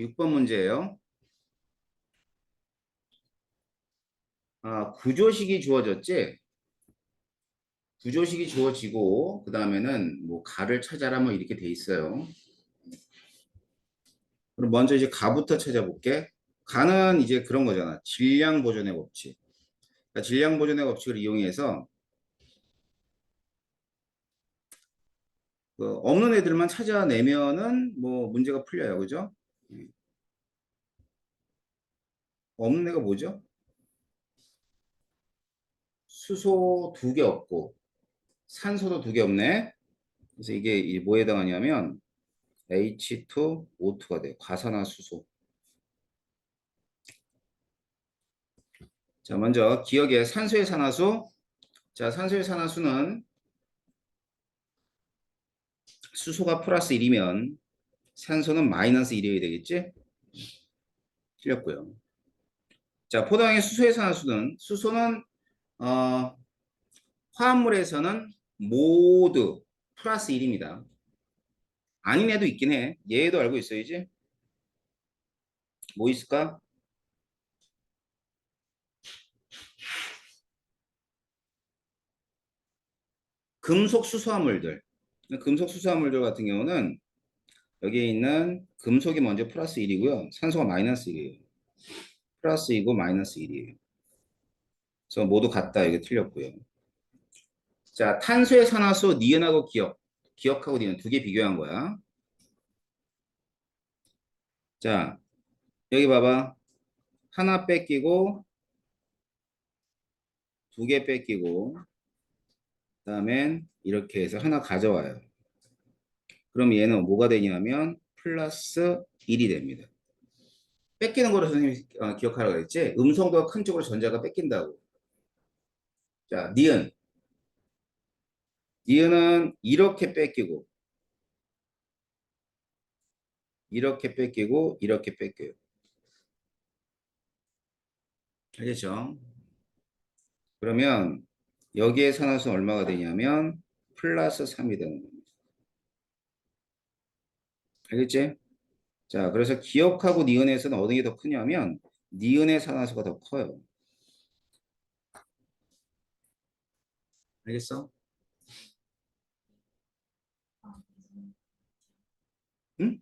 6번 문제예요. 구조식이 주어졌지? 구조식이 주어지고 그 다음에는 뭐 가를 찾아라 뭐 이렇게 돼 있어요. 그럼 먼저 이제 가부터 찾아볼게. 가는 이제 그런 거잖아. 질량 보존의 법칙. 그러니까 질량 보존의 법칙을 이용해서 그 없는 애들만 찾아내면은 뭐 문제가 풀려요. 그죠? 없는 애가 뭐죠? 수소 2개 없고 산소도 2개 없네. 그래서 이게 뭐에 해당하냐면 H2O2가 돼요. 과산화수소. 자, 먼저 기억에 산소의 산화수. 자, 산소의 산화수는 수소가 플러스 1이면 산소는 마이너스 1이어야 되겠지? 틀렸고요. 자, 포도당의 수소의 산화수는 수소는 화합물에서는 모두 플러스 1입니다. 아닌 애도 있긴 해. 얘도 알고 있어야지. 뭐 있을까? 금속 수소화물들. 금속 수소화물들 같은 경우는 여기에 있는 금속이 먼저 플러스 1이고요. 산소가 마이너스 1이에요. 플러스 2고 마이너스 1이에요. 그래서 모두 같다. 이게 틀렸고요. 자, 탄소의 산화수 니은하고 기억하고 니은 2개 비교한 거야. 자, 여기 봐봐. 하나 뺏기고 2개 뺏기고 그다음엔 이렇게 해서 하나 가져와요. 그럼 얘는 뭐가 되냐면 플러스 1이 됩니다. 뺏기는 거를 선생님이 기억하라고 했지? 음성도가 큰 쪽으로 전자가 뺏긴다고. 자, 니은. 니은은 이렇게 뺏기고 이렇게 뺏기고 이렇게 뺏겨요. 알겠죠? 그러면 여기에 산화수는 얼마가 되냐면 플러스 3이 되는 겁니다. 알겠지? 자, 그래서 기억하고 니은에서는 어느 게 더 크냐면 니은의 산화수가 더 커요. 알겠어? 응?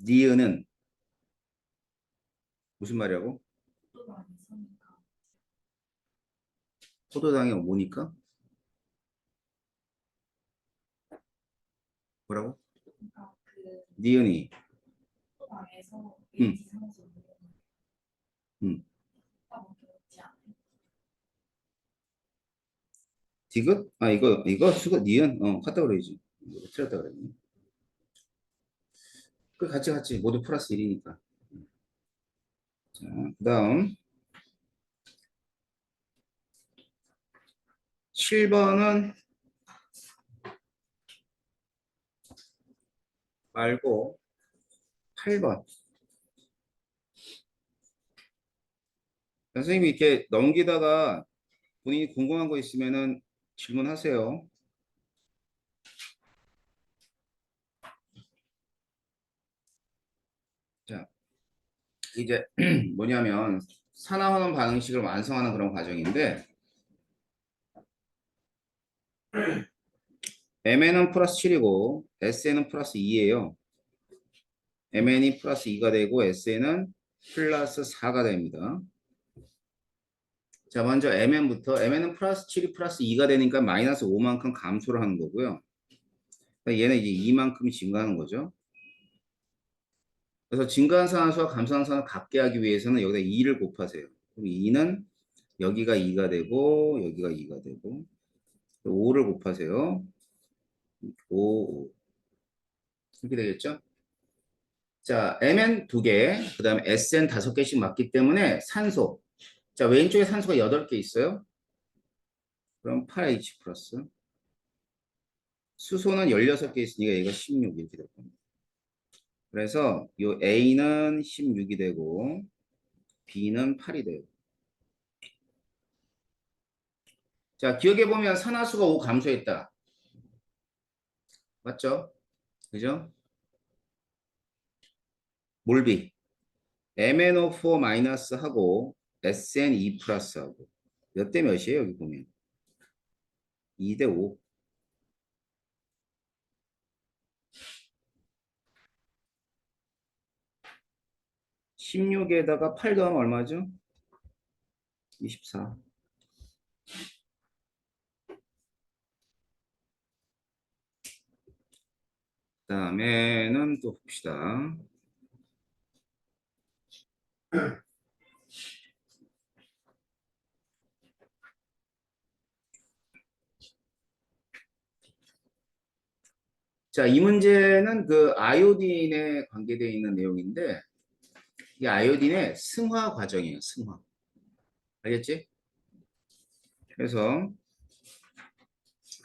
니은은 무슨 말이라고? 포도당이 뭐니까? 뭐라고? 니은이. 응, 응. 디귿? 이거 수거 니은? 같다 그러지. 틀렸다 그랬네. 그 같이 모두 플러스 1이니까. 자, 그 다음 7번은 말고 8번. 선생님이 이렇게 넘기다가 본인이 궁금한 거 있으면은 질문하세요. 자, 이제 뭐냐면 산화환원 반응식을 완성하는 그런 과정인데 Mn은 플러스 7이고 Sn은 플러스 2예요. Mn이 플러스 2가 되고 Sn은 플러스 4가 됩니다. 자, 먼저 Mn은 플러스 7이 플러스 2가 되니까 마이너스 5만큼 감소를 하는 거고요. 그러니까 얘는 이제 2만큼이 증가하는 거죠. 그래서 증가한 산화수와 감소한 산화를 같게 하기 위해서는 여기다 2를 곱하세요. 그럼 2는 여기가 2가 되고 여기가 2가 되고 5를 곱하세요. 5 이렇게 되겠죠? 자, Mn 2개, 그 다음에 Sn 5개씩 맞기 때문에 산소. 자, 왼쪽에 산소가 8개 있어요. 그럼 8H 플러스. 수소는 16개 있으니까 얘가 16 이렇게 될 겁니다. 그래서 이 A는 16이 되고 B는 8이 돼요. 자, 기억해보면 산화수가 5 감소했다. 맞죠? 그죠? 몰비. MnO4 마이너스 하고 SN2 플러스 하고 몇 대 몇이에요? 여기 보면 2대 5. 16에다가 8 더하면 얼마죠? 24. 그 다음에는 또 봅시다. 자, 이 문제는 그 아이오딘에 관계되어 있는 내용인데 이 아이오딘의 승화 과정이에요. 승화. 알겠지? 그래서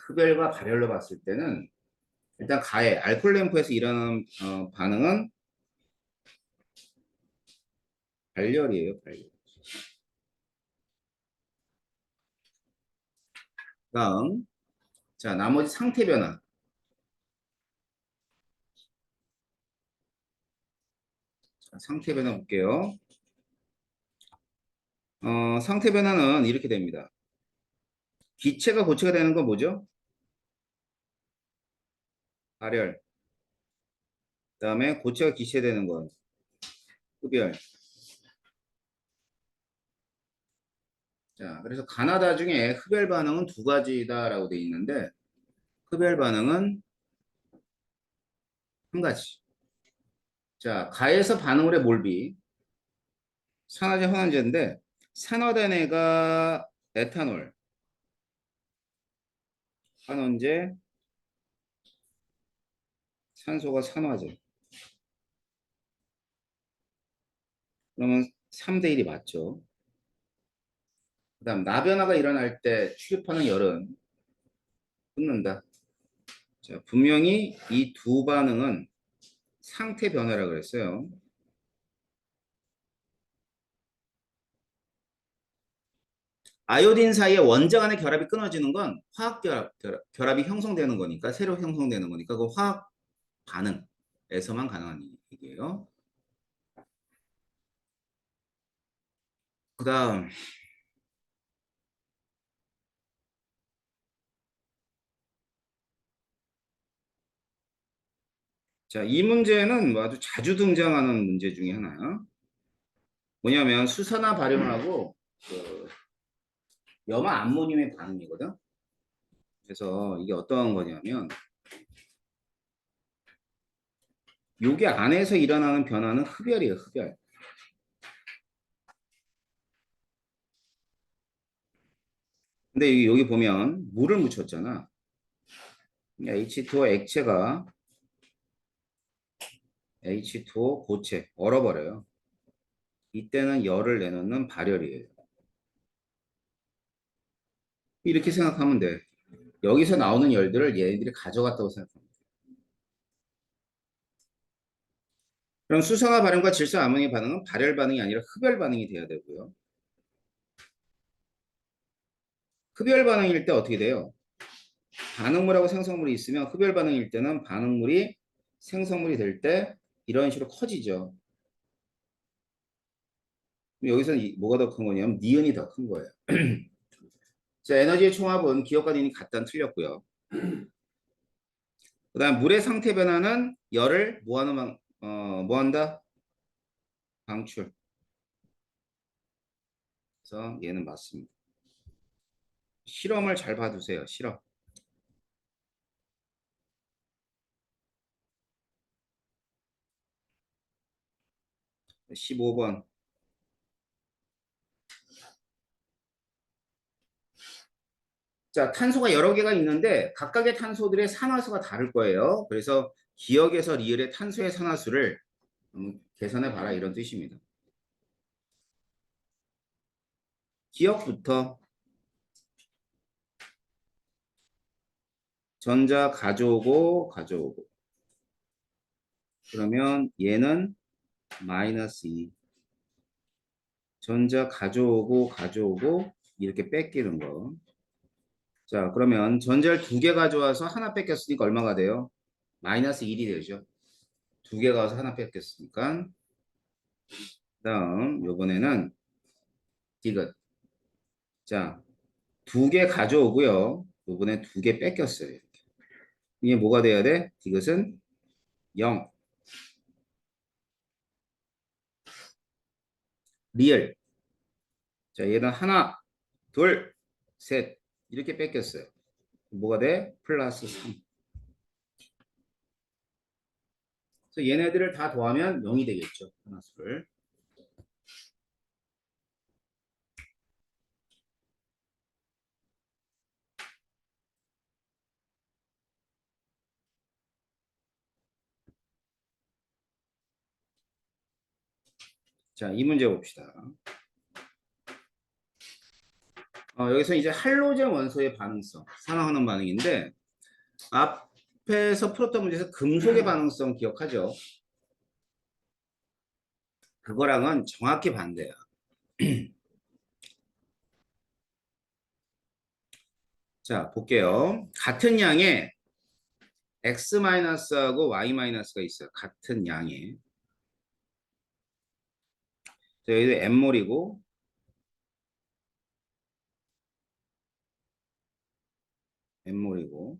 흡열과 발열로 봤을 때는 일단 가해, 알코올 램프에서 일어나는 반응은 발열이에요. 발열. 다음, 자, 나머지 상태 변화. 자, 상태 변화 볼게요. 상태 변화는 이렇게 됩니다. 기체가 고체가 되는 건 뭐죠? 발열. 그다음에 고체가 기체되는 건 흡열. 자, 그래서 가나다 중에 흡열 반응은 두 가지다라고 되어 있는데 흡열 반응은 한 가지. 자, 가에서 반응을 해 몰비. 산화제, 환원제인데 산화된 애가 에탄올, 환원제, 산소가 산화제. 그러면 3대 1이 맞죠. 그다음 나변화가 일어날 때 출입하는 열은 끊는다. 자, 분명히 이 두 반응은 상태 변화라 그랬어요. 아이오딘 사이에 원자 간의 결합이 끊어지는 건 화학 결합이 형성되는 거니까 새로 형성되는 거니까 그 화학 반응에서만 가능한 얘기예요. 그다음 자, 이 문제는 아주 자주 등장하는 문제 중에 하나야. 뭐냐면 수산화 발효하고 그 염화 암모늄의 반응이거든. 그래서 이게 어떠한 거냐면 요게 안에서 일어나는 변화는 흡열이에요, 흡열. 근데 여기 보면 물을 묻혔잖아. H2O 액체가 H2O 고체 얼어버려요. 이때는 열을 내놓는 발열이에요. 이렇게 생각하면 돼. 여기서 나오는 열들을 얘네들이 가져갔다고 생각합니다. 그럼 수성화 반응과 질소 아모니아 반응은 발열 반응이 아니라 흡열 반응이 돼야 되고요. 흡열 반응일 때 어떻게 돼요? 반응물하고 생성물이 있으면 흡열 반응일 때는 반응물이 생성물이 될 때 이런 식으로 커지죠. 여기서는 뭐가 더 큰 거냐면 니은이 더 큰 거예요. 자, 에너지의 총합은 기억과 니은이 같다는 틀렸고요. 그 다음 물의 상태 변화는 열을 뭐 한다? 방출. 그래서 얘는 맞습니다. 실험을 잘 봐두세요. 실험. 15번. 자, 탄소가 여러 개가 있는데 각각의 탄소들의 산화수가 다를 거예요. 그래서 기억에서 리을의 탄소의 산화수를 계산해 봐라 이런 뜻입니다. 기억부터 전자 가져오고 가져오고 그러면 얘는 마이너스 2 전자 가져오고 가져오고 이렇게 뺏기는 거. 자, 그러면 전자를 두 개 가져와서 하나 뺏겼으니까 얼마가 돼요? 마이너스 1이 되죠. 두 개 가서 하나 뺏겼으니까 그다음 요번에는 디귿. 자, 두 개 가져오고요. 요번에 두 개 뺏겼어요. 이게 뭐가 돼야 돼? 디귿은 0. 리얼. 자, 얘는 하나, 둘, 셋. 이렇게 뺏겼어요. 뭐가 돼? 플러스 3. 그래서 얘네들을 다 더하면 0이 되겠죠. 하나수를. 자, 이 문제 봅시다. 여기서 이제 할로젠 원소의 반응성, 산화하는 반응인데 앞에서 풀었던 문제에서 금속의 반응성 기억하죠? 그거랑은 정확히 반대야. 자, 볼게요. 같은 양의 X-하고 Y-가 있어요. 같은 양의. 자, 여기도 N몰이고 N몰이고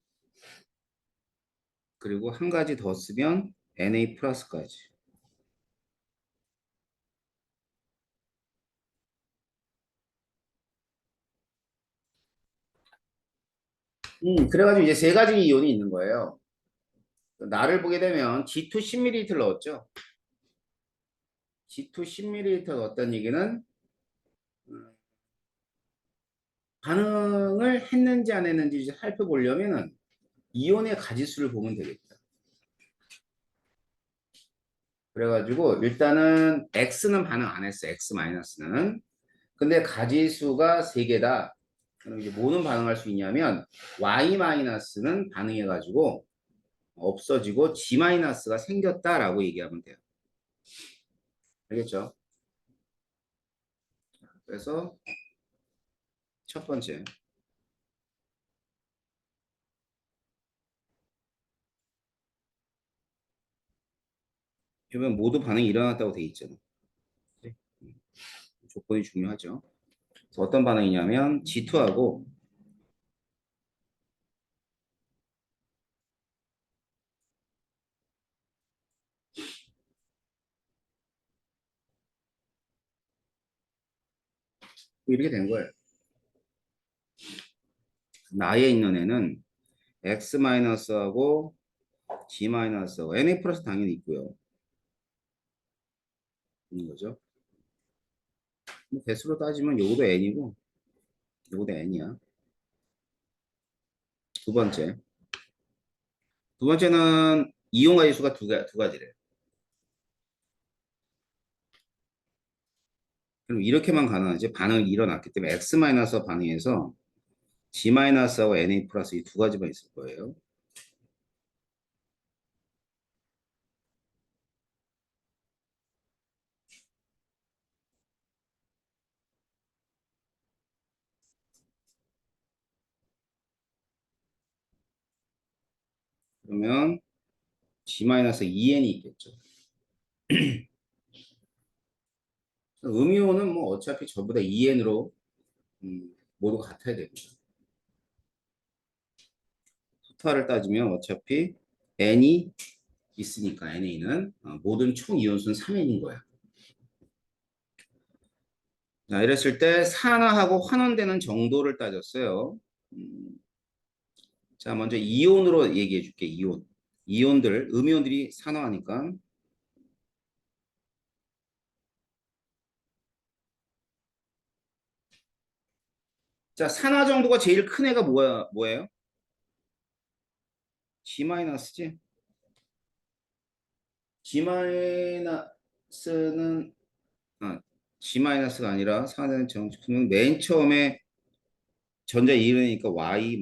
그리고 한 가지 더 쓰면 Na 플러스까지. 그래가지고 이제 세 가지 이온이 있는 거예요. 나를 보게 되면 G2 10ml 넣었죠. G2 10ml 넣었다는 얘기는 반응을 했는지 안 했는지 살펴보려면 이온의 가지수를 보면 되겠다. 그래가지고 일단은 X는 반응 안 했어. X-는. 근데 가지수가 3개다. 그럼 이제 뭐는 반응할 수 있냐면 Y-는 반응해가지고 없어지고 G-가 생겼다라고 얘기하면 돼요. 알겠죠? 그래서 첫 번째. 그러면 모두 반응이 일어났다고 돼 있잖아. 네. 조건이 중요하죠. 그래서 어떤 반응이냐면 G2하고 이렇게 된 거예요. 나에 있는 애는 X-하고 G-하고 Na 플러스 당연히 있고요. 있는 거죠. 대수로 따지면 요거도 N이고 요거도 N이야. 두 번째. 두 번째는 이온 가지수가 두 가지래요. 그럼 이렇게만 가능하지 반응이 일어났기 때문에 X- 반응에서 G-하고 Na 플러스 이 두 가지만 있을 거예요. 그러면 G-2N이 있겠죠. 음이온은 뭐 어차피 전부 다 2N으로 모두가 같아야 됩니다. 토탈을 따지면 어차피 N이 있으니까 NA는 모든 총 이온수는 3N인 거야. 자, 이랬을 때 산화하고 환원되는 정도를 따졌어요. 음, 자, 먼저 이온으로 얘기해 줄게. 이온. 이온들, 음이온들이 산화하니까. 자, 산화 정도가 제일 큰 애가 뭐예요? G-지? G-는 G-가 아니라 산화되는 정식품은 맨 처음에 전자 잃으니까 Y-.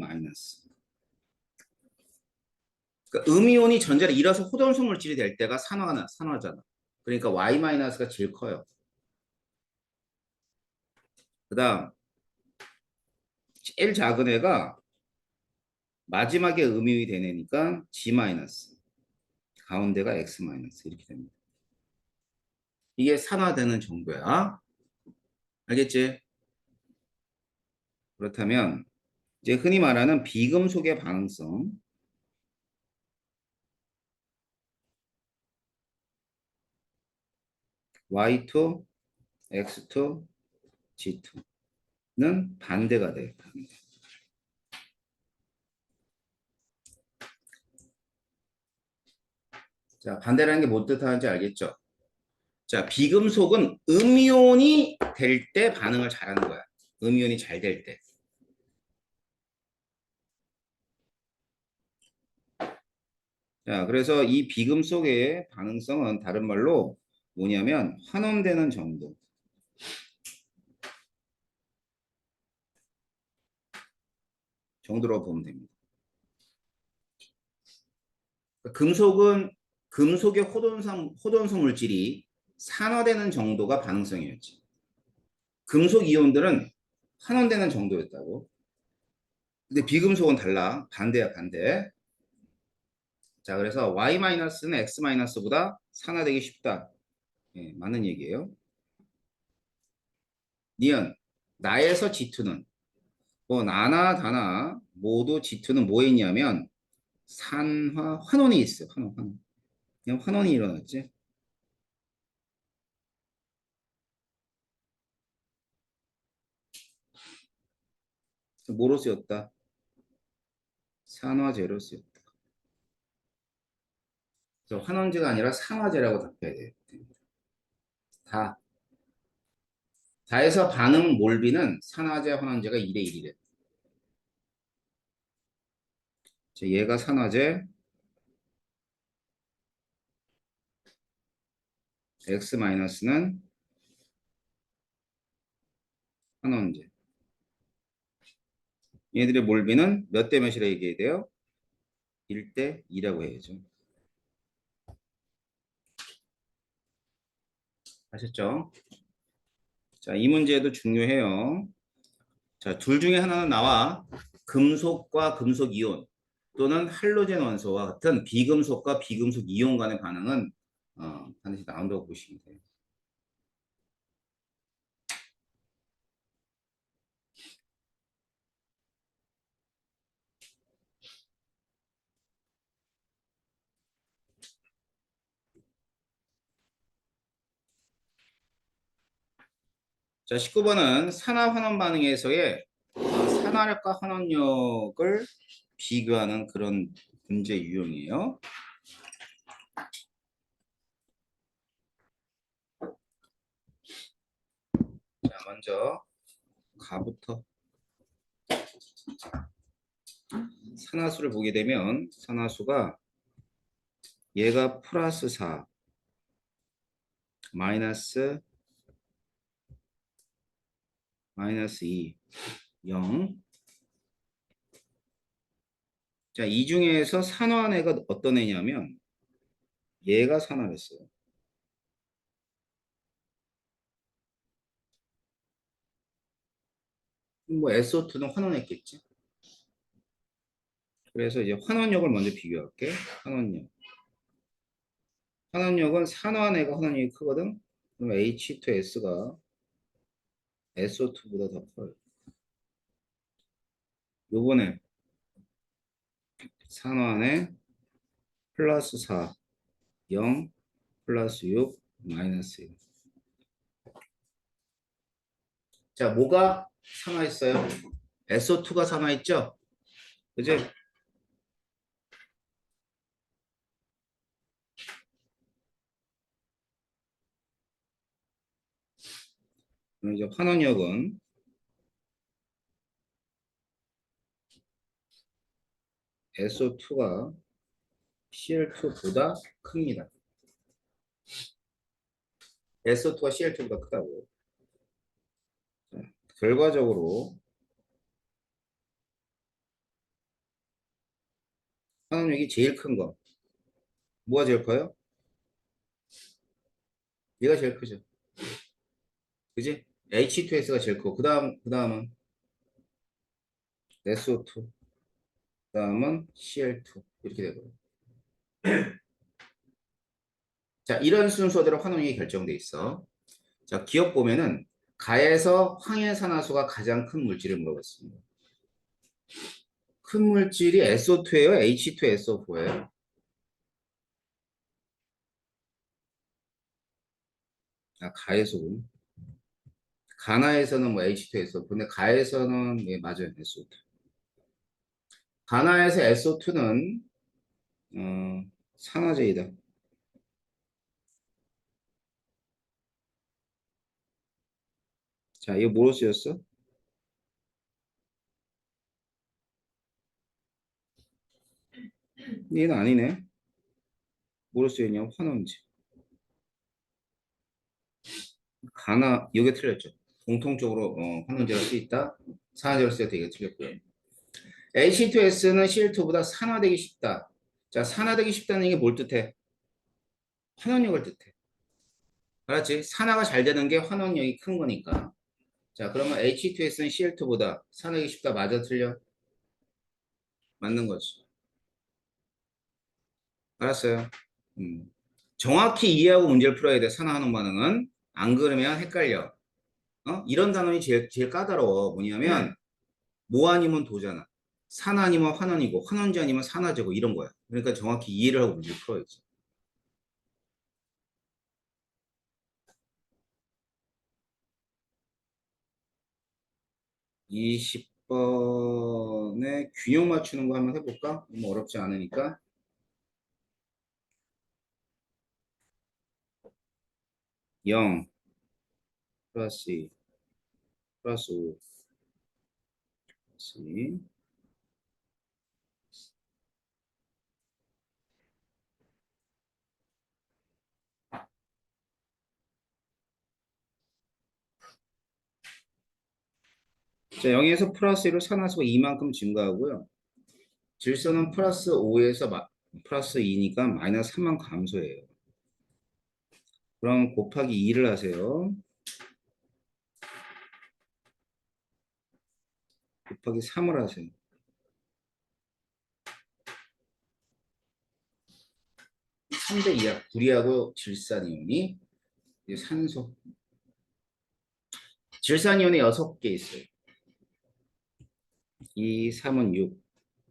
그러니까 음이온이 전자를 잃어서 호전성 물질이 될 때가 산화잖아. 그러니까 Y-가 제일 커요. 그다음 제일 작은 애가 마지막에 음이온이 된 애니까 G-, 가운데가 X- 이렇게 됩니다. 이게 산화되는 정도야. 알겠지? 그렇다면 이제 흔히 말하는 비금속의 반응성 Y2, X2, G2는 반대가 돼. 반대. 자, 반대라는 게 뭐 뜻하는지 알겠죠? 자, 비금속은 음이온이 될 때 반응을 잘하는 거야. 음이온이 잘 될 때. 자, 그래서 이 비금속의 반응성은 다른 말로 뭐냐면 환원되는 정도로 보면 됩니다. 금속은 금속의 호돈성 물질이 산화되는 정도가 반응성이었지. 금속 이온들은 환원되는 정도였다고. 근데 비금속은 달라. 반대야, 반대. 자, 그래서 Y-는 X-보다 산화되기 쉽다. 예, 맞는 얘기예요. 니은, 나에서 G2는, 뭐, 나나 다나 모두 G2는 뭐 했냐면, 환원이 있어. 환원. 그냥 환원이 일어났지. 뭐로 쓰였다? 산화제로 쓰였다. 그래서 환원제가 아니라 산화제라고 답해야 돼. 다. 다해서 반응 몰비는 산화제, 환원제가 2대 1이래. 얘가 산화제, X-는 환원제. 얘들의 몰비는 몇 대 몇이라 얘기해야 돼요? 1대 2라고 해야죠. 아셨죠? 자, 이 문제도 중요해요. 자, 둘 중에 하나는 나와 금속과 금속 이온 또는 할로젠 원소와 같은 비금속과 비금속 이온 간의 반응은 반드시 나온다고 보시면 돼요. 자, 19번은 산화 환원 반응에서의 산화력과 환원력을 비교하는 그런 문제 유형이에요. 자, 먼저 가부터 산화수를 보게 되면 산화수가 얘가 플러스 4, 마이너스 2, 0. 자, 이 중에서 산화한 애가 어떤 애냐면 얘가 산화했어요. 뭐 SO2는 환원했겠지. 그래서 이제 환원력을 먼저 비교할게. 환원력. 환원력은 산화한 애가 환원력이 크거든. 그럼 H2S가 SO2보다 더 커요. 요번에 산화한 애 플러스 4, 0, 플러스 6, 마이너스 1. 자, 뭐가 산화했어요? SO2가 산화했죠? 그지? 그럼 이제 환원력은 SO2가 CL2보다 큽니다. SO2가 CL2보다 크다고. 자, 결과적으로 환원력이 제일 큰 거. 뭐가 제일 커요? 얘가 제일 크죠. 그지? H2S가 제일 크고, 그 다음은 SO2, 그 다음은 CL2. 이렇게 되고요. 자, 이런 순서대로 환원이 결정돼 있어. 자, 기억 보면은 가에서 황해산화수가 가장 큰 물질을 물어봤습니다. 큰 물질이 SO2예요? H2SO4예요? 아, 가에서군. 가나에서는 뭐 H2SO4. 근데 가에서는 예, 맞아요. SO2. 가나에서 SO2는 산화제이다. 자, 이거 뭐로 쓰였어? 얘는 아니네. 뭐로 쓰였냐면 환원제. 가나 이게 틀렸죠. 공통적으로 환원제가 쓰있다. 산화제로 쓰여도 이게 틀렸고요. H2S는 Cl2보다 산화되기 쉽다. 자, 산화되기 쉽다는 게 뭘 뜻해? 환원력을 뜻해. 알았지? 산화가 잘 되는 게 환원력이 큰 거니까. 자, 그러면 H2S는 Cl2보다 산화되기 쉽다. 맞아, 틀려? 맞는 거지. 알았어요. 음. 정확히 이해하고 문제를 풀어야 돼. 산화환원 반응은. 안 그러면 헷갈려. 이런 단원이 제일 까다로워. 뭐냐면 뭐 아니면 도잖아. 산 아니면 환원이고 환원제 아니면 산화제고 이런 거야. 그러니까 정확히 이해를 하고 문제를 풀어야지. 20번에 균형 맞추는 거 한번 해볼까? 너무 어렵지 않으니까. 0 플러스 2 플러스 5 플러스 2. 자, 0에서 플러스 1로 산화수가 이만큼 증가하고요. 질소는 플러스 5에서 플러스 2니까 마이너스 3만 감소해요. 그럼 곱하기 2를 하세요. 곱하기 3을 하세요. 3대 2야. 구리하고 질산이온이 이제 산소. 질산이온이 6개 있어요. 2, 3은 6.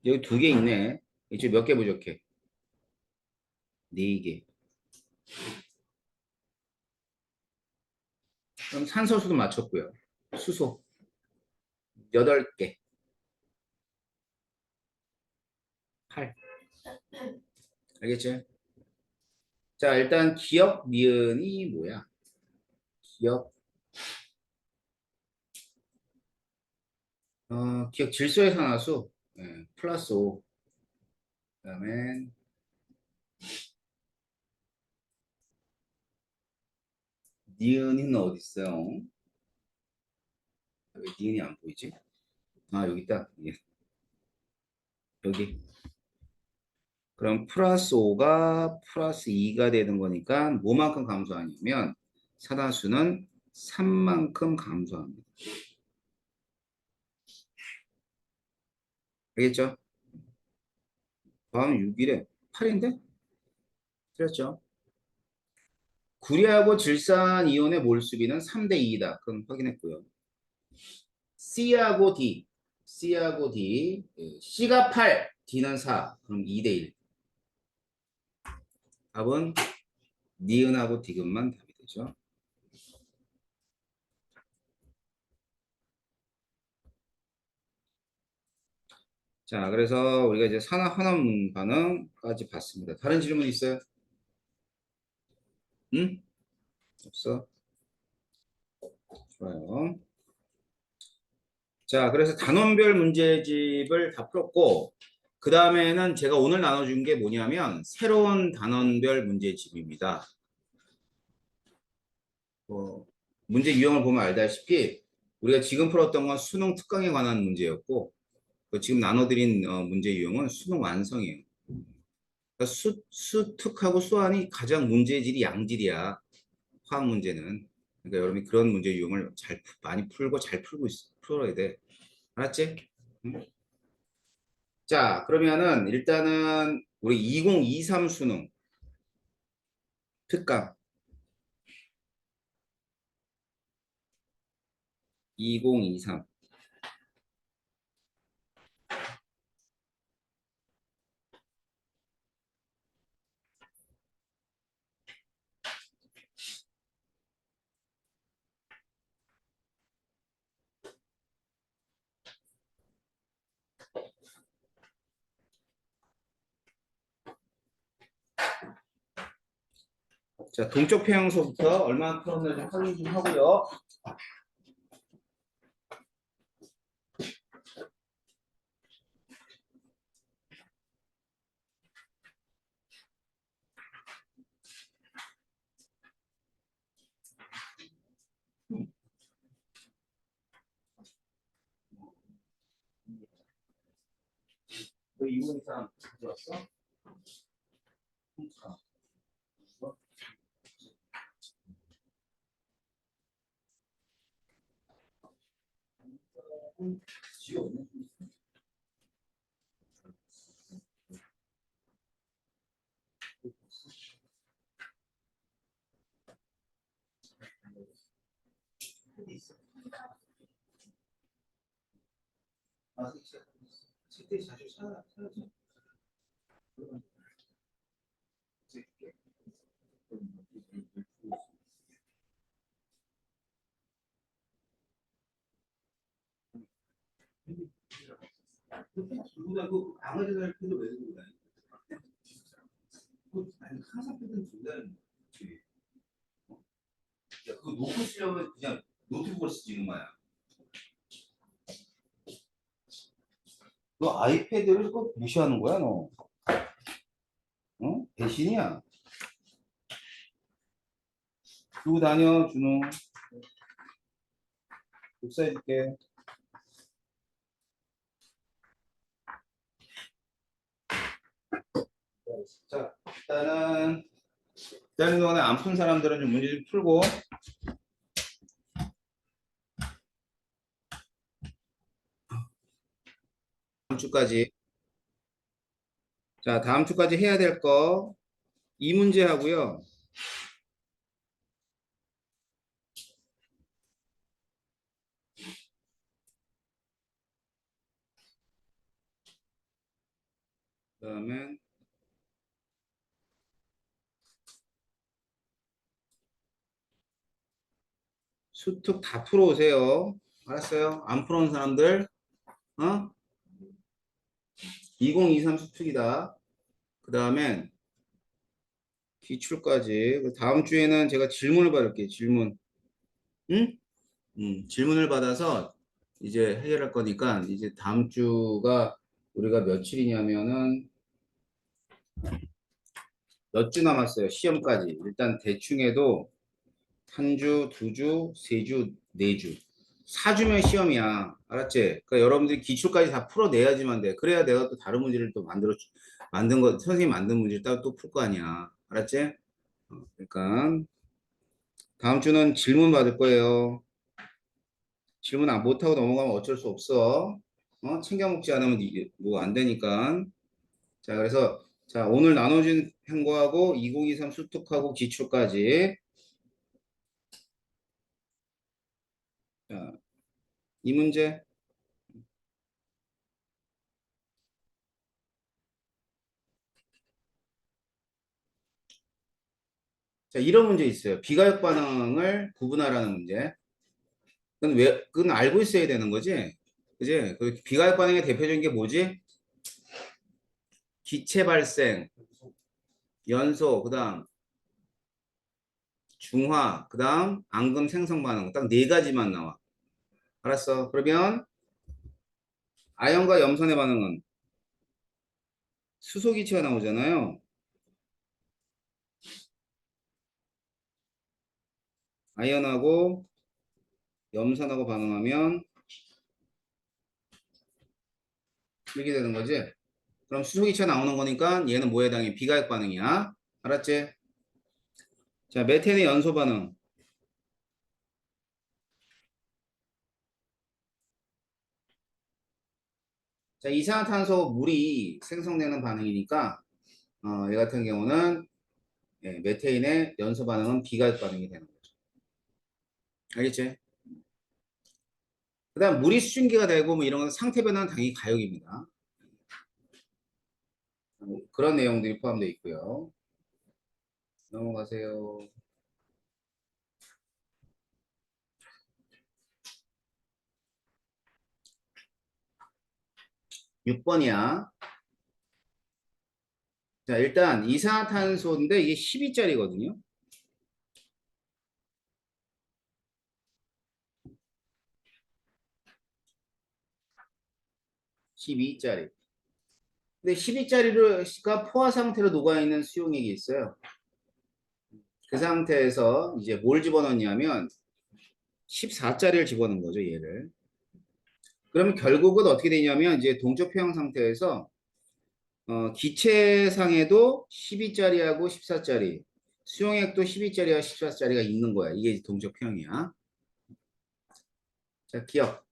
여기 2개 있네. 이제 몇 개 부족해? 4개. 그럼 산소수도 맞췄고요. 수소 8개. 8. 알겠지? 자, 일단 기억 니은이 뭐야? 기억 기억 질소의 산화수 플러스 5. 그다음에 니은이는 어디 있어요? 왜 니은이 안 보이지? 아, 여기 있다. 예, 여기. 그럼 플러스 5가 플러스 2가 되는 거니까 뭐만큼 감소하냐면 산화수는 3만큼 감소합니다. 알겠죠? 다음 6일에 8인데? 틀렸죠? 구리하고 질산 이온의 몰수비는 3대 2이다. 그건 확인했고요. C하고 D, C하고 D, C가 8, D는 4. 그럼 2대 1. 답은 니은하고 디귿만 답이 되죠. 자, 그래서 우리가 이제 산화 환원 반응까지 봤습니다. 다른 질문 있어요? 응? 없어? 좋아요. 자, 그래서 단원별 문제집을 다 풀었고, 그 다음에는 제가 오늘 나눠준 게 뭐냐면, 새로운 단원별 문제집입니다. 문제 유형을 보면 알다시피, 우리가 지금 풀었던 건 수능 특강에 관한 문제였고, 지금 나눠드린 문제 유형은 수능 완성이에요. 그러니까 수특하고 수완이 가장 문제질이 양질이야. 화학 문제는. 그러니까 여러분이 그런 문제 유형을 많이 풀고 잘 풀어야 돼. 알았지? 응? 자, 그러면은 일단은 우리 2023 수능 특강 2023. 자, 동적 평형소부터 얼마나 풀었나 좀 확인 좀 하고요. 너 이분이 사람 들어왔어? 지금 아, 책대 자주 사야죠. 누구나 그 아무리 잘 해도 왜 그런 거야? 아니 항상 패든 준다는 거지. 야, 그거 놓고 쓰려면 그냥 노트북을 쓰는 거야. 너 아이패드를 꼭 무시하는 거야, 너? 어? 배신이야. 들고 다녀, 준호. 복사해줄게. 자, 일단은 동안에 안 푼 사람들은 좀 문제 좀 풀고. 다음 주까지. 자, 다음 주까지 해야 될 거. 이 문제 하고요. 그다음에 수특 다 풀어오세요. 알았어요? 안 풀어온 사람들, 어? 2023 수특이다. 그 다음엔 기출까지. 다음 주에는 제가 질문을 받을게요. 질문. 응? 질문을 받아서 이제 해결할 거니까 이제 다음 주가 우리가 며칠이냐면은 몇 주 남았어요. 시험까지. 일단 대충 해도 한 주, 두 주, 세 주, 네 주. 4주면 시험이야. 알았지? 그러니까 여러분들이 기출까지 다 풀어내야지만 돼. 그래야 내가 또 다른 문제를 또 만든 거, 선생님이 만든 문제를 따로 또 풀 거 아니야. 알았지? 그러니까 다음 주는 질문 받을 거예요. 질문 안 못하고 넘어가면 어쩔 수 없어. 챙겨 먹지 않으면 뭐 안 되니까. 자, 그래서 자, 오늘 나눠준 행거하고 2023 수특하고 기출까지. 자, 이 문제. 자, 이런 문제 있어요. 비가역 반응을 구분하라는 문제. 그건 알고 있어야 되는 거지? 그지? 그 비가역 반응의 대표적인 게 뭐지? 기체 발생, 연소, 그 다음 중화, 그 다음 앙금 생성 반응. 딱 네 가지만 나와. 알았어. 그러면 아연과 염산의 반응은 수소 기체가 나오잖아요. 아연하고 염산하고 반응하면 이렇게 되는 거지. 그럼 수소 기체가 나오는 거니까 얘는 뭐에 해당해? 비가역 반응이야. 알았지? 자, 메탄의 연소 반응. 자, 이산화탄소 물이 생성되는 반응이니까 얘 같은 경우는 예, 메테인의 연소 반응은 비가역 반응이 되는 거죠. 알겠지? 그다음 물이 수증기가 되고 뭐 이런 건 상태 변화는 당연히 가역입니다. 그런 내용들이 포함되어 있고요. 넘어가세요. 6번이야. 자, 일단 이산화탄소인데 이게 12짜리거든요. 12짜리. 근데 12짜리가 포화 상태로 녹아있는 수용액이 있어요. 그 상태에서 이제 뭘 집어넣냐면 14짜리를 집어넣은 거죠, 얘를. 그러면 결국은 어떻게 되냐면 이제 동적 표형 상태에서 기체상에도 12짜리하고 14짜리, 수용액도 12짜리와 14짜리가 있는 거야. 이게 동적 표형이야. 자, 기억.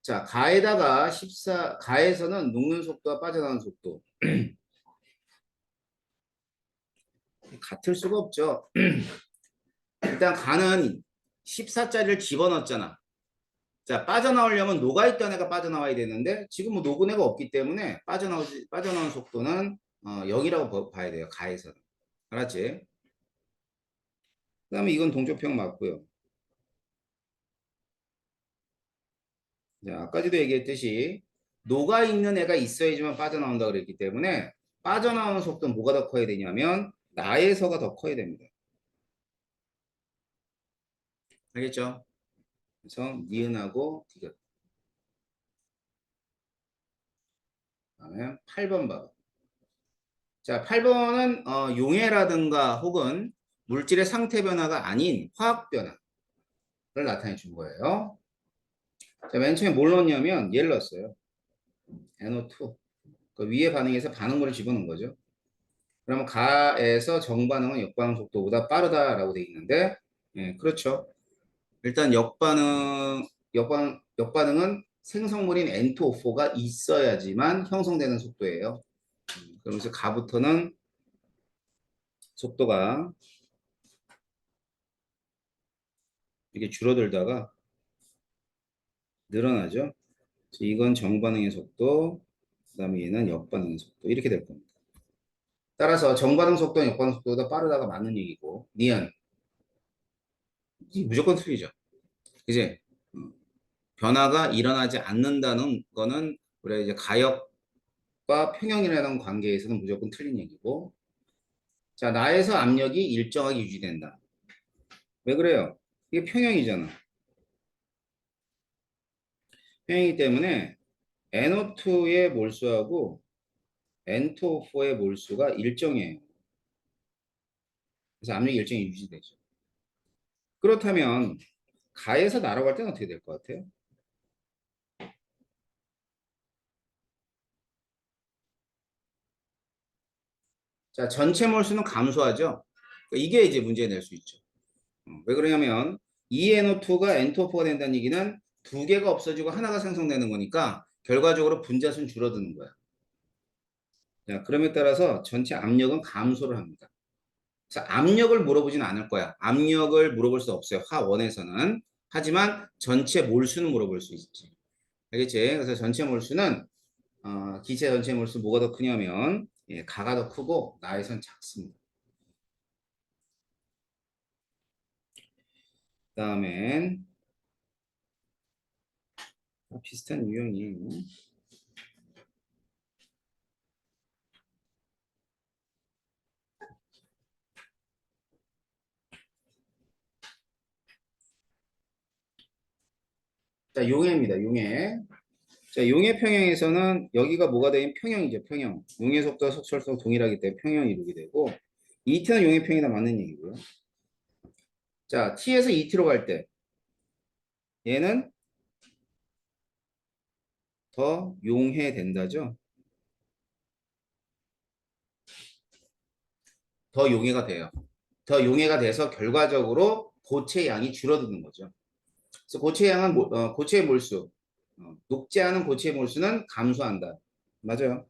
자, 가에다가 14, 가에서는 녹는 속도와 빠져나가는 속도. 같을 수가 없죠. 일단 가는 14짜리를 집어넣었잖아. 자, 빠져나오려면 녹아있던 애가 빠져나와야 되는데 지금 뭐 녹은 애가 없기 때문에 빠져나오는 속도는 0이라고 봐야 돼요. 가에서는. 알았지? 그 다음에 이건 동적평 맞고요. 자, 아까도 얘기했듯이 녹아있는 애가 있어야지만 빠져나온다 그랬기 때문에 빠져나오는 속도는 뭐가 더 커야 되냐면 나에서가 더 커야 됩니다. 알겠죠? 그래서 니은하고 디귿. 그다음에 8번 봐봐. 자, 8번은 용해라든가 혹은 물질의 상태 변화가 아닌 화학 변화를 나타내 준 거예요. 자, 맨 처음에 뭘 넣었냐면 얘를 넣었어요. NO2. 그 위에 반응에서 반응물을 집어넣은 거죠. 그러면 가에서 정반응은 역반응 속도보다 빠르다라고 돼 있는데, 예, 그렇죠. 일단 역반응은 생성물인 N2O4가 있어야지만 형성되는 속도예요. 그러면서 가부터는 속도가 이렇게 줄어들다가 늘어나죠. 이건 정반응의 속도, 그 다음에 얘는 역반응의 속도 이렇게 될 겁니다. 따라서 정반응 속도는 역반응 속도보다 빠르다가 맞는 얘기고 니은 무조건 틀리죠. 이제 변화가 일어나지 않는다는 거는 우리가 이제 가역과 평형이라는 관계에서는 무조건 틀린 얘기고 자 나에서 압력이 일정하게 유지된다. 왜 그래요? 이게 평형이잖아. 평형이기 때문에 NO2의 몰수하고 N2O4의 몰수가 일정해요. 그래서 압력이 일정히 유지되죠. 그렇다면 가에서 날아갈 때는 어떻게 될 것 같아요? 자, 전체 몰수는 감소하죠. 그러니까 이게 이제 문제 낼 수 있죠. 왜 그러냐면 ENO2가 N2O4가 된다는 얘기는 두 개가 없어지고 하나가 생성되는 거니까 결과적으로 분자수는 줄어드는 거야. 자, 그럼에 따라서 전체 압력은 감소를 합니다. 그래서 압력을 물어보진 않을 거야. 압력을 물어볼 수 없어요. 화원에서는. 하지만 전체 몰수는 물어볼 수 있지. 알겠지? 그래서 전체 몰수는 기체 전체 몰수 뭐가 더 크냐면 예, 가가 더 크고 나에선 작습니다. 그다음엔 비슷한 유형이에요. 자, 용해입니다. 용해. 자, 용해 평형에서는 여기가 뭐가 되면 평형이죠. 평형. 용해 속도와 속철속 동일하기 때문에 평형을 이루게 되고 ET는 용해 평이다 맞는 얘기고요. 자, T에서 ET로 갈 때 얘는 더 용해된다죠. 더 용해가 돼요. 더 용해가 돼서 결과적으로 고체 양이 줄어드는 거죠. 그래서 고체 양은 고체의 몰수, 녹지 않은 고체의 몰수는 감소한다. 맞아요.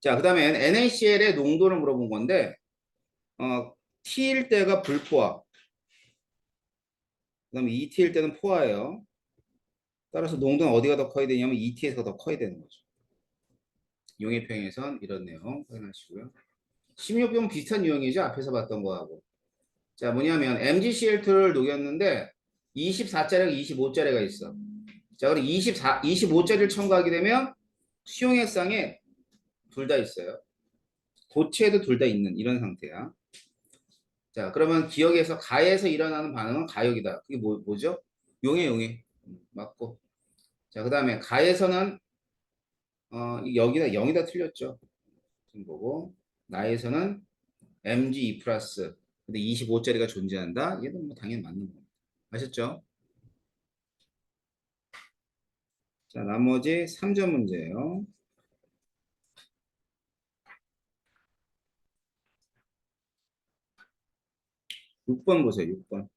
자, 그 다음에 NaCl의 농도를 물어본 건데, T일 때가 불포화, 그 다음에 2T일 때는 포화예요. 따라서 농도는 어디가 더 커야 되냐면 2T에서 더 커야 되는 거죠. 용해평에선 이런 내용 확인하시고요. 16번 비슷한 유형이죠. 앞에서 봤던 거하고. 자, 뭐냐면 MgCl2를 녹였는데 24짜리가 25짜리가 있어. 자, 그럼 25짜리를 첨가하게 되면 수용액상에 둘 다 있어요. 고체에도 둘 다 있는 이런 상태야. 자, 그러면 기억에서 가에서 일어나는 반응은 가역이다. 그게 뭐죠? 용해. 맞고. 자, 그 다음에 가에서는 여기다 0이다 틀렸죠. 지금 보고 나에서는 mg2 플러스 근데 25짜리가 존재한다. 얘는 뭐 당연히 맞는 겁니다. 아셨죠? 자, 나머지 3점 문제예요. 6번 보세요. 6번.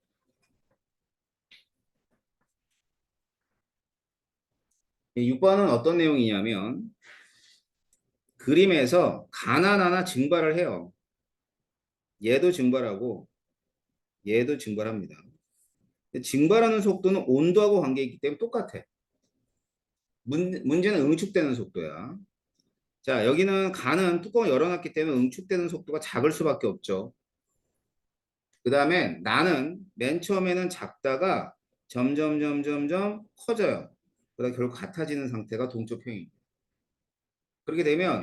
6번은 어떤 내용이냐면 그림에서 가나나나 증발을 해요. 얘도 증발하고 얘도 증발합니다. 증발하는 속도는 온도하고 관계있기 때문에 똑같아. 문제는 응축되는 속도야. 자, 여기는 간은 뚜껑을 열어놨기 때문에 응축되는 속도가 작을 수밖에 없죠. 그 다음에 나는 맨 처음에는 작다가 점점 커져요. 그러다 결국 같아지는 상태가 동적 평입니다. 그렇게 되면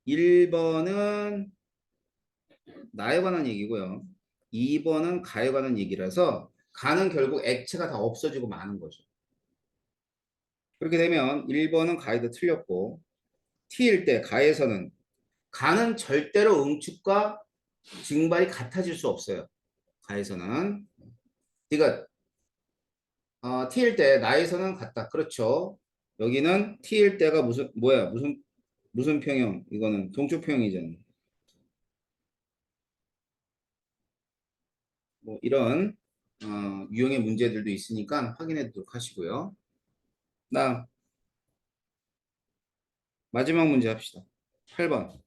1번은 나에 관한 얘기고요. 2번은 가에 관한 얘기라서 가는 결국 액체가 다 없어지고 마는 거죠. 그렇게 되면 1번은 가에도 틀렸고 T일 때 가에서는 가는 절대로 응축과 증발이 같아질 수 없어요. 가에서는. 그러니까 T일 때 나에서는 같다. 그렇죠. 여기는 T일 때가 무슨 평형? 이거는 동축평형이잖아요. 뭐 이런 유형의 문제들도 있으니까 확인해 두도록 하시고요. 다음 마지막 문제 합시다. 8번.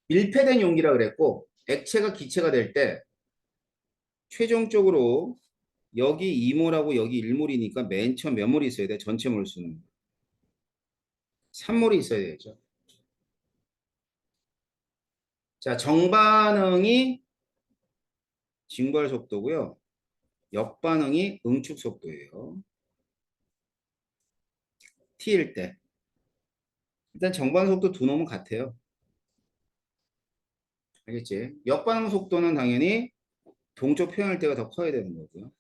밀폐된 용기라 그랬고 액체가 기체가 될 때 최종적으로 여기 2몰하고 여기 1몰이니까 맨 처음 몇 몰이 있어야 돼? 전체 몰수는 3몰이 있어야 되죠. 자, 정반응이 증발 속도고요. 역반응이 응축 속도예요. T일 때. 일단 정반응 속도 두 놈은 같아요. 알겠지? 역반응 속도는 당연히 동쪽 평일 때가 더 커야 되는 거고요.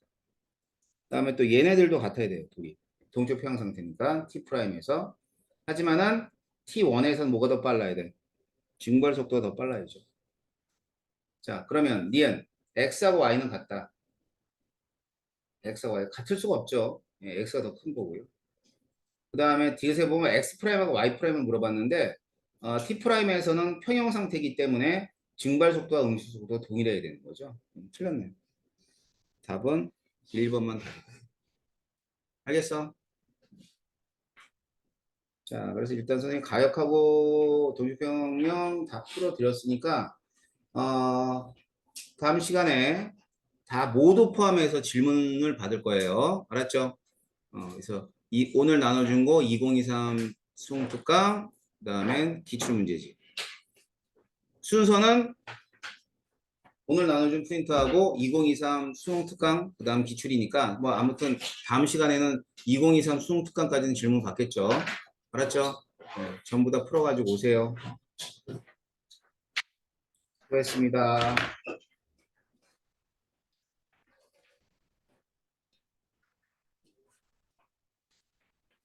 그다음에 또 얘네들도 같아야 돼요. 둘이. 동쪽 평형 상태니까 T'에서. 하지만은 T1에서는 뭐가 더 빨라야 돼? 증발 속도가 더 빨라야죠. 자, 그러면 니은 X하고 Y는 같다. X하고 Y 같을 수가 없죠. 예, X가 더 큰 거고요. 그 다음에 뒤에서 보면 X'하고 Y'을 물어봤는데 T'에서는 평형 상태이기 때문에 증발 속도와 응축 속도가 동일해야 되는 거죠. 틀렸네요. 답은 1번만 답이다. 알겠어? 자, 그래서 일단 선생님 가역하고 동식평형 다 풀어드렸으니까 다음 시간에 다 모두 포함해서 질문을 받을 거예요. 알았죠? 그래서 오늘 나눠준 거 2023 수능특강, 그 다음엔 기출문제집. 순서는 오늘 나눠준 프린트하고 2023 수능특강, 그 다음 기출이니까 뭐 아무튼 다음 시간에는 2023 수능특강까지는 질문 받겠죠. 알았죠? 네, 전부 다 풀어가지고 오세요. 수고했습니다.